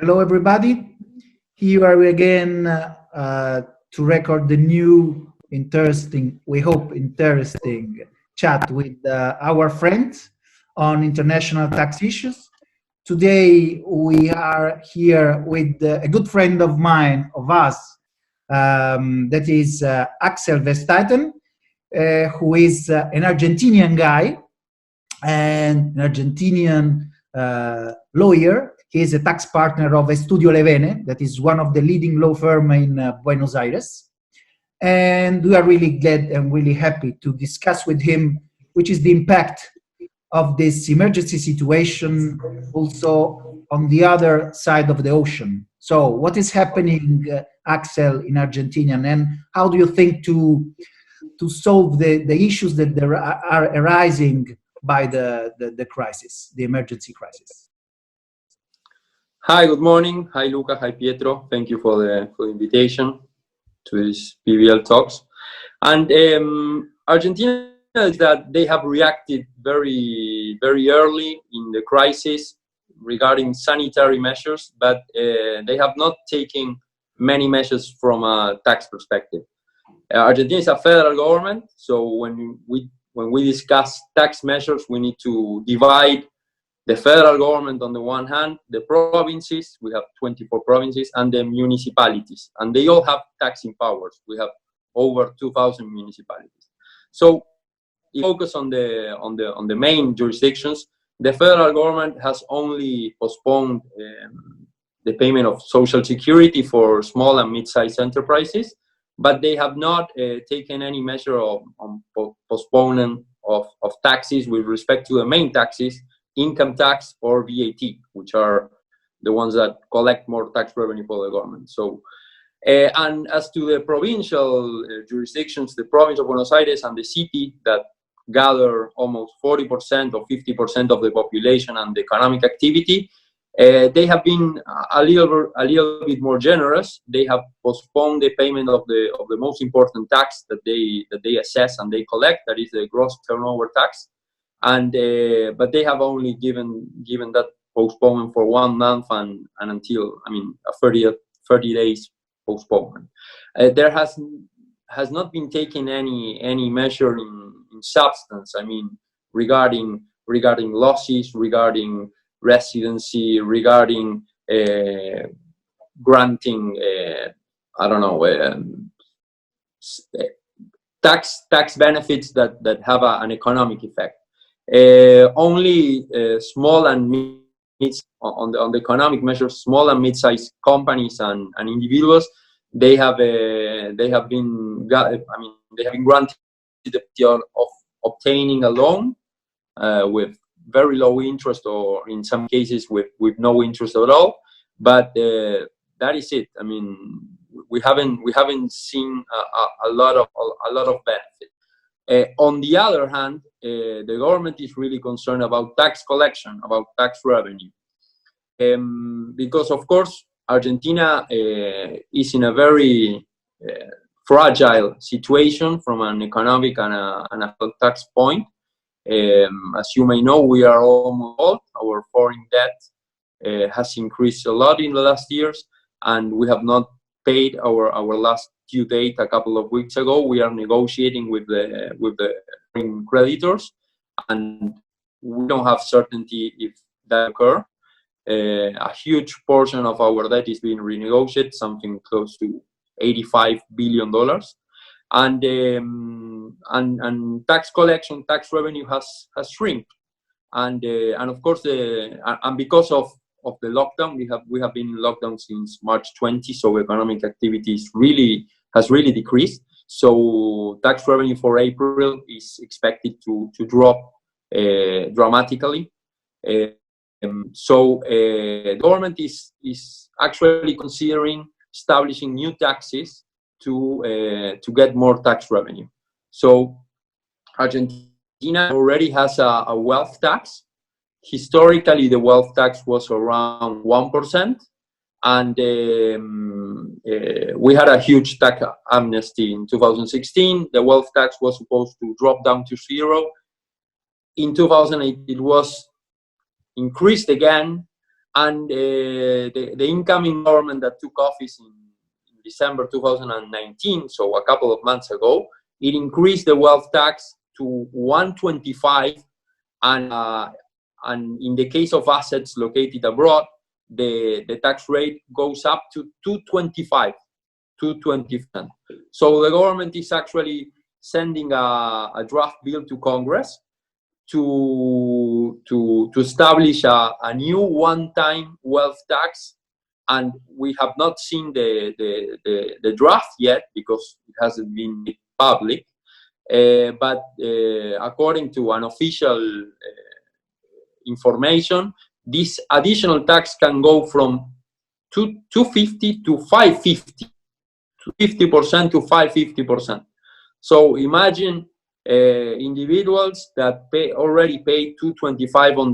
Hello, everybody. Here are we again to record the new, interesting, we hope interesting chat with our friends on international tax issues. Today, we are here with a good friend of mine, of us, that is Axel Verstraeten, who is an Argentinian guy and an Argentinian lawyer. He is a tax partner of Estudio Levene, that is one of the leading law firms in Buenos Aires. And we are really glad and really happy to discuss with him, which is the impact of this emergency situation also on the other side of the ocean. So what is happening, Axel, in Argentina, and how do you think to solve the issues that there are arising by the crisis, the emergency crisis? Hi, good morning. Hi, Luca. Hi, Pietro. Thank you for the invitation to this PBL talks. And Argentina is that they have reacted very, very early in the crisis regarding sanitary measures, but they have not taken many measures from a tax perspective. Argentina is a federal government, so when we discuss tax measures, we need to divide the federal government on the one hand, the provinces, we have 24 provinces, and the municipalities, and they all have taxing powers. We have over 2,000 municipalities. So if we focus on the main jurisdictions, the federal government has only postponed the payment of Social Security for small and mid-sized enterprises, but they have not taken any measure on postponement of taxes with respect to the main taxes, income tax or VAT, which are the ones that collect more tax revenue for the government. So, and as to the provincial jurisdictions, the province of Buenos Aires and the city that gather almost 40% or 50% of the population and the economic activity, they have been a little bit more generous. They have postponed the payment of the most important tax that they assess and they collect, that is the gross turnover tax. And but they have only given that postponement for 1 month and until, a 30 days postponement. There has not been taken any measure in substance. Regarding losses, regarding residency, regarding granting tax benefits that have an economic effect. Only small and mid on the economic measures, small and mid-sized companies and individuals, they have been granted the option of obtaining a loan with very low interest, or in some cases with no interest at all. But that is it. We haven't seen a lot of benefit. On the other hand, the government is really concerned about tax collection, about tax revenue, because of course Argentina is in a very fragile situation from an economic and a tax point. As you may know, we are almost old. Our foreign debt has increased a lot in the last years, and we have not paid our last due date a couple of weeks ago. We are negotiating with the creditors, and we don't have certainty if that occur. A huge portion of our debt is being renegotiated, something close to $85 billion, and tax collection, tax revenue has shrunk, and of course and because of the lockdown, we have been in lockdown since March 20, so economic activity has really decreased. So tax revenue for April is expected to drop dramatically. So the government is actually considering establishing new taxes to get more tax revenue. So Argentina already has a wealth tax. Historically, the wealth tax was around 1%, and we had a huge tax amnesty in 2016. The wealth tax was supposed to drop down to 0. In 2008, it was increased again, And the incoming government that took office in December 2019, so a couple of months ago, it increased the wealth tax to 125, and in the case of assets located abroad, the tax rate goes up to 225. So the government is actually sending a draft bill to Congress to establish a new one-time wealth tax, and we have not seen the draft yet because it hasn't been made public. But according to an official information, this additional tax can go from 250 to 550, 50% to 550%. So imagine individuals that already pay 225 on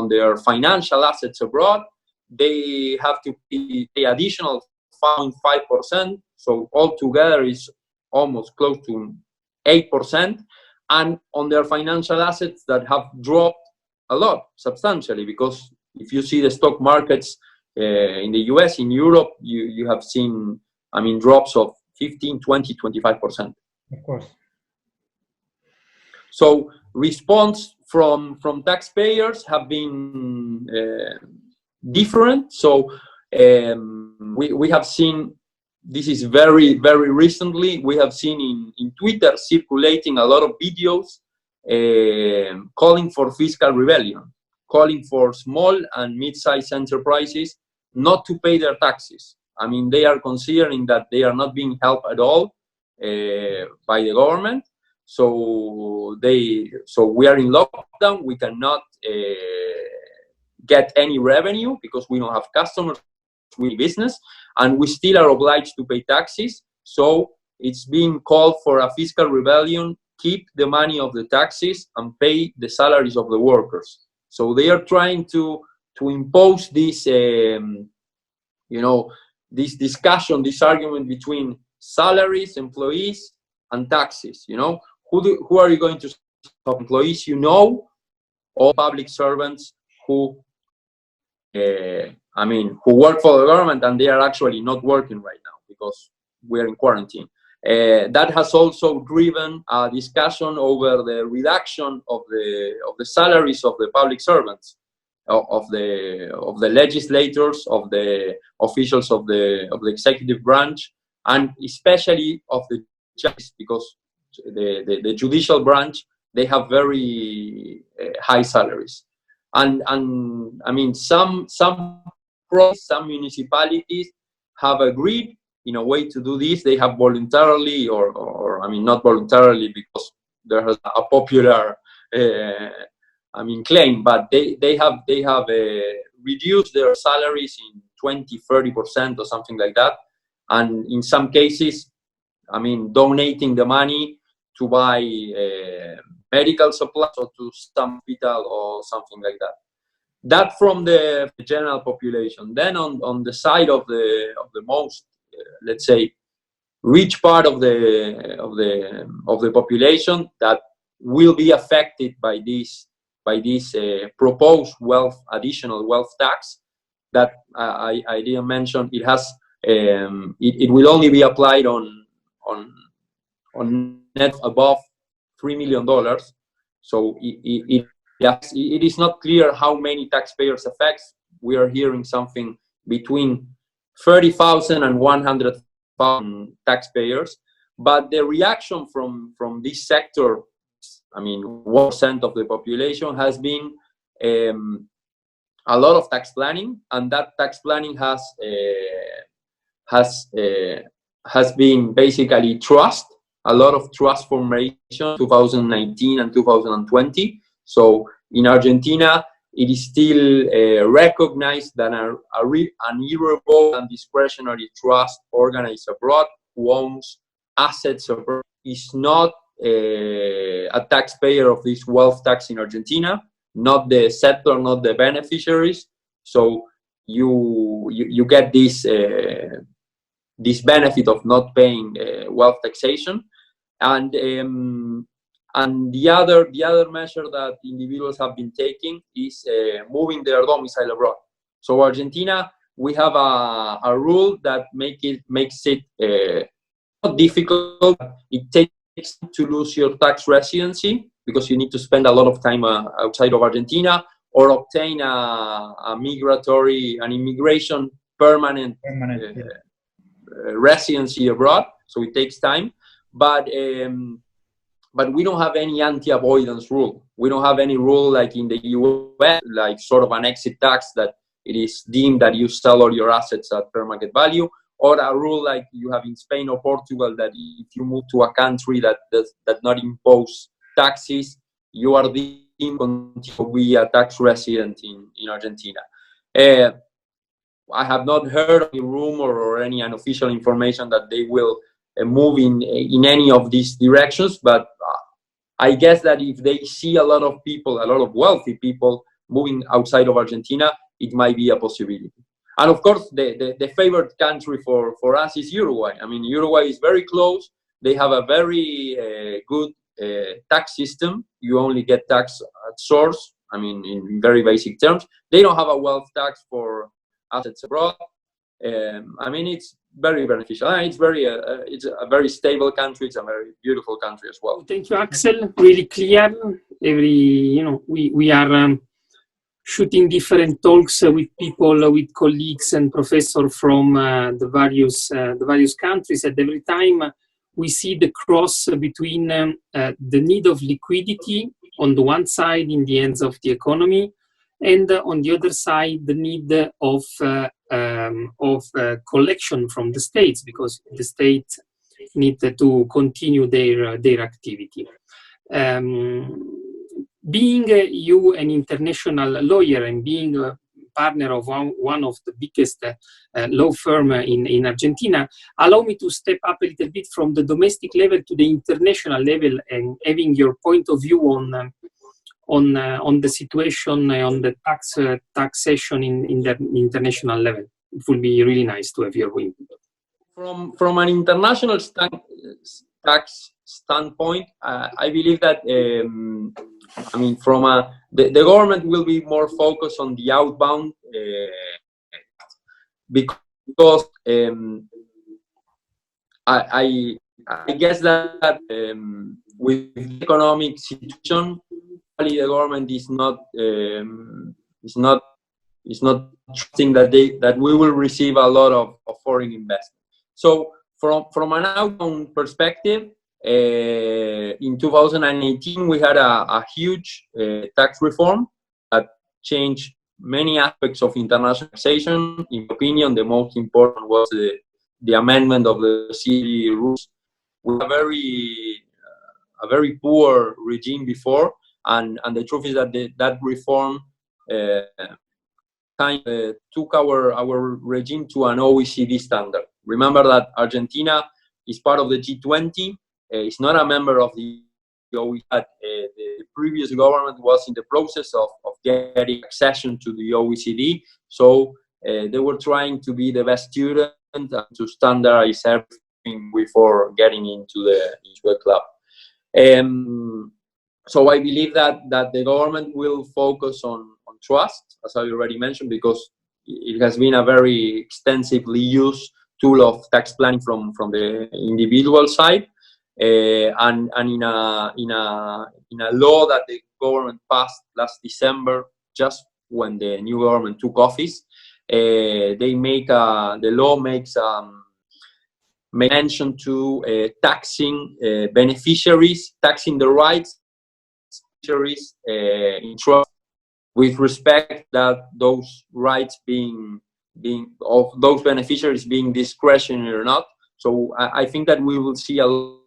their financial assets abroad. They have to pay additional 5%. So altogether is almost close to 8%. And on their financial assets that have dropped a lot, substantially, because if you see the stock markets in the US, in Europe, you have seen, I mean, drops of 15, 20, 25%. Of course. So response from taxpayers have been different. So we have seen, this is very, very recently, we have seen in Twitter circulating a lot of videos calling for fiscal rebellion, calling for small and mid-sized enterprises not to pay their taxes. I mean, they are considering that they are not being helped at all by the government. So we are in lockdown. We cannot get any revenue because we don't have customers, we business, and we still are obliged to pay taxes. So it's being called for a fiscal rebellion. Keep the money of the taxes and pay the salaries of the workers. So they are trying to impose this, this discussion, this argument between salaries, employees, and taxes. Who are you going to stop? Employees, all public servants who work for the government and they are actually not working right now because we're in quarantine. That has also driven a discussion over the reduction of the salaries of the public servants, of the legislators, of the officials of the executive branch, and especially of the judges, because the judicial branch, they have very high salaries. And I mean, some municipalities have agreed in a way to do this. They have voluntarily, or I mean, not voluntarily, because there has a popular claim, but they have reduced their salaries in 20-30% or something like that, and in some cases, I mean, donating the money to buy medical supplies or to some hospital or something like that. That from the general population. Then on the side of the most, let's say, rich part of the population that will be affected by this proposed additional wealth tax that I didn't mention. It has it will only be applied on net above $3 million. So it is not clear how many taxpayers affects. We are hearing something between 30,000 and 100,000 taxpayers. But the reaction from this sector, I mean, 1% of the population, has been a lot of tax planning, and that tax planning has been basically a lot of trust formation, 2019 and 2020. So in Argentina, it is still recognized that an irrevocable and discretionary trust organized abroad who owns assets abroad is not a taxpayer of this wealth tax in Argentina, not the settlor, not the beneficiaries. So you get this benefit of not paying wealth taxation. And the other measure that individuals have been taking is moving their domicile abroad. So Argentina, we have a rule that makes it not difficult. It takes to lose your tax residency because you need to spend a lot of time outside of Argentina or obtain an immigration permanent residency abroad. So it takes time, but we don't have any anti-avoidance rule. We don't have any rule like in the US, like sort of an exit tax that it is deemed that you sell all your assets at fair market value, or a rule like you have in Spain or Portugal that if you move to a country that does not impose taxes, you are deemed to be a tax resident in Argentina. I have not heard any rumor or any unofficial information that they will move in any of these directions, but I guess that if they see a lot of people, a lot of wealthy people moving outside of Argentina, it might be a possibility. And of course, the favorite country for us is Uruguay. I mean, Uruguay is very close. They have a very good tax system. You only get tax at source. I mean, in very basic terms. They don't have a wealth tax for assets abroad. I mean, it's very beneficial. It's a very stable country. It's a very beautiful country as well. Thank you, Axel. Really clear. We are shooting different talks with people, with colleagues and professors from the various countries. At every time we see the cross between the need of liquidity on the one side in the hands of the economy, and on the other side the need of collection from the states, because the states need to continue their activity. Being you an international lawyer and being a partner of one of the biggest law firm in Argentina, allow me to step up a little bit from the domestic level to the international level and having your point of view on the situation on the taxation in the international level. It would be really nice to have your input. From an international tax standpoint, I believe that I mean, the government will be more focused on the outbound because I guess that with the economic situation, the government is not trusting that we will receive a lot of foreign investment. So from an outbound perspective, in 2018 we had a huge tax reform that changed many aspects of international taxation. In my opinion, the most important was the amendment of the CBD rules. We had a very poor regime before, and the truth is that that reform took our regime to an OECD standard. Remember that Argentina is part of the G20. It's not a member of the OECD. The previous government was in the process of getting accession to the OECD. So they were trying to be the best student and to standardize everything before getting into a club. So I believe that the government will focus on trust, as I already mentioned, because it has been a very extensively used tool of tax planning from the individual side, and in a law that the government passed last December, just when the new government took office, the law makes mention to taxing beneficiaries, taxing the rights beneficiaries in trust, with respect that those rights being of those beneficiaries being discretionary or not. So I think that we will see a lot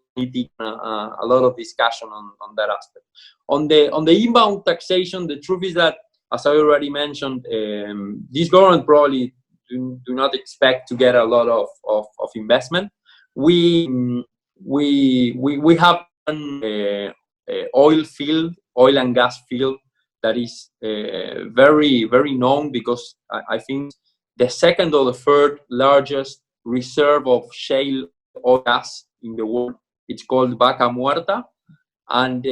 of discussion on that aspect. On the inbound taxation, the truth is that, as I already mentioned, this government probably do not expect to get a lot of investment. We have an oil and gas field that is very, very known, because I think the second or the third largest reserve of shale oil gas in the world. It's called Vaca Muerta, and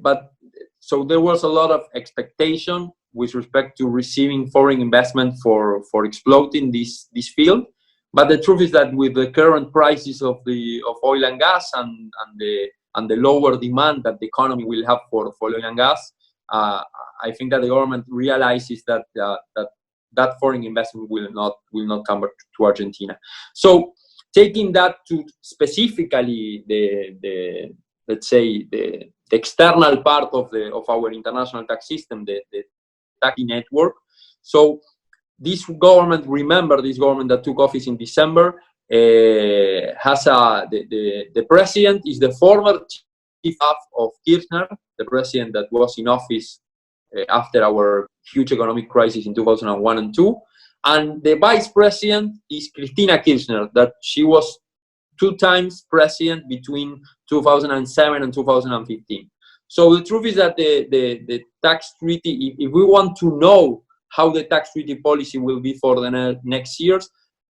but so there was a lot of expectation with respect to receiving foreign investment for exploiting this field. But the truth is that with the current prices of oil and gas and the lower demand that the economy will have for oil and gas, I think that the government realizes that that foreign investment will not come to Argentina. So taking that to specifically the let's say the external part of our international tax system, the tax network. So this government that took office in December has the president is the former chief of Kirchner, the president that was in office after our huge economic crisis in 2001 and 2, and the vice president is Cristina Kirchner, that she was 2 times president between 2007 and 2015. So the truth is that the tax treaty, if we want to know how the tax treaty policy will be for the next years,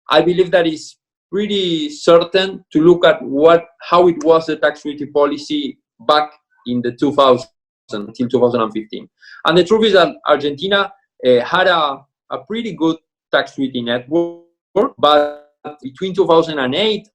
I believe that is pretty certain to look at how it was the tax treaty policy back in the 2000s until 2015. And the truth is that Argentina had a pretty good tax treaty network, but between 2008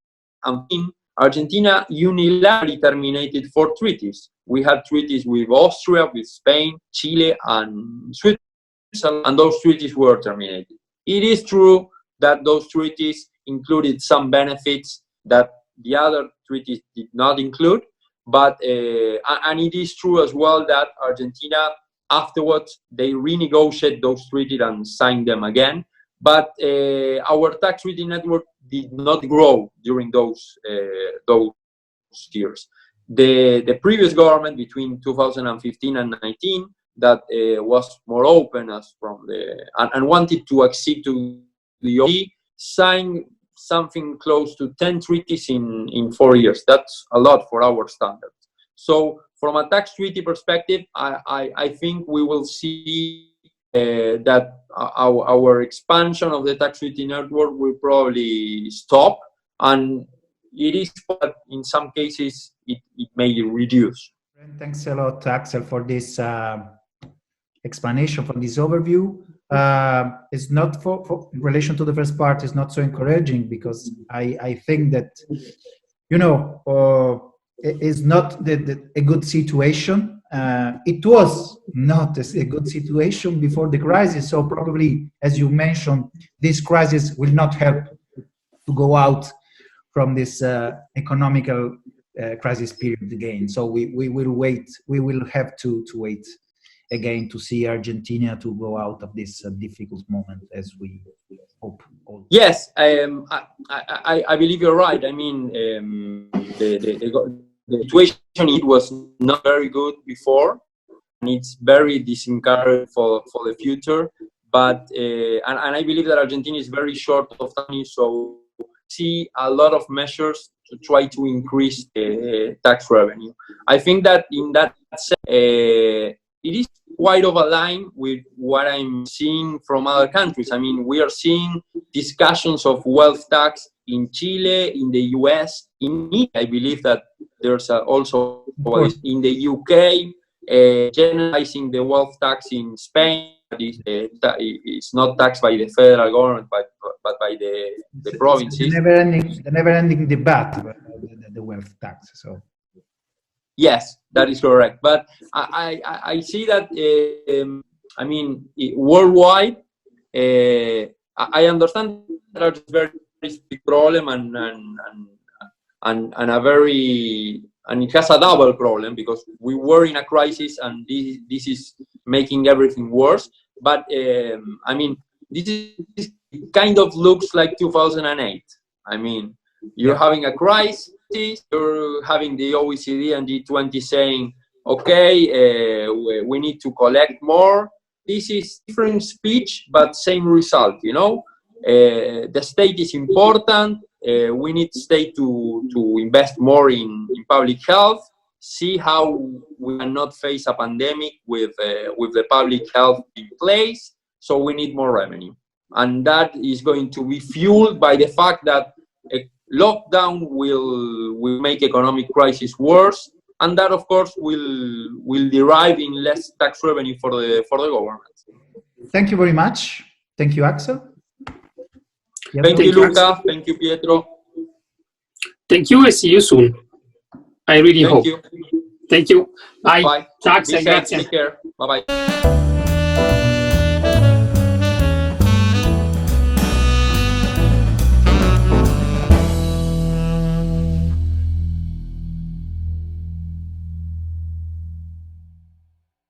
and Argentina unilaterally terminated 4 treaties. We had treaties with Austria, with Spain, Chile, and Switzerland, and those treaties were terminated. It is true that those treaties included some benefits that the other treaties did not include, but and it is true as well that Argentina afterwards they renegotiated those treaties and signed them again. But our tax treaty network did not grow during those years. The previous government between 2015 and 19 that was more open as from and wanted to accede to the OECD, signed something close to 10 treaties in 4 years. That's a lot for our standards. So from a tax treaty perspective, I think we will see that our expansion of the tax treaty network will probably stop, and it is, but in some cases it may reduce. Thanks a lot, Axel, for this explanation, for this overview. It's not in relation to the first part, is not so encouraging, because I think that, it is not a good situation. It was not a good situation before the crisis, so probably, as you mentioned, this crisis will not help to go out from this economical crisis period again. So we will wait. We will have to wait again to see Argentina to go out of this difficult moment, as we hope. Yes, I believe you're right. I mean, the situation it was not very good before, and it's very disencouraging for the future. But and I believe that Argentina is very short of money, so see a lot of measures to try to increase tax revenue. I think that in that sense, it is quite of a line with what I'm seeing from other countries. I mean, we are seeing discussions of wealth tax in Chile, in the US, in Italy. I believe that there's also in the UK, generalizing the wealth tax in Spain. It's not taxed by the federal government, but by the provinces. The never-ending debate about the wealth tax. So. Yes, that is correct. But I see that, I mean, worldwide, I understand that there's a very big problem and it has a double problem, because we were in a crisis and this is making everything worse. But I mean, this kind of looks like 2008. I mean, you're having a crisis. You're having the OECD and G20 saying, okay, we need to collect more. This is different speech, but same result, The state is important. We need the state to invest more in public health, see how we cannot face a pandemic with the public health in place. So we need more revenue. And that is going to be fueled by the fact that lockdown will make economic crisis worse, and that of course will derive in less tax revenue for the government. Thank you very much. Thank you, Axel. Thank you, Luca. Thank you, Pietro. Thank you, and see you soon. I really hope. Thank you. Thank you. Bye. Bye. Ciao, Be Axel. safe. Grazie. Take care. Bye bye.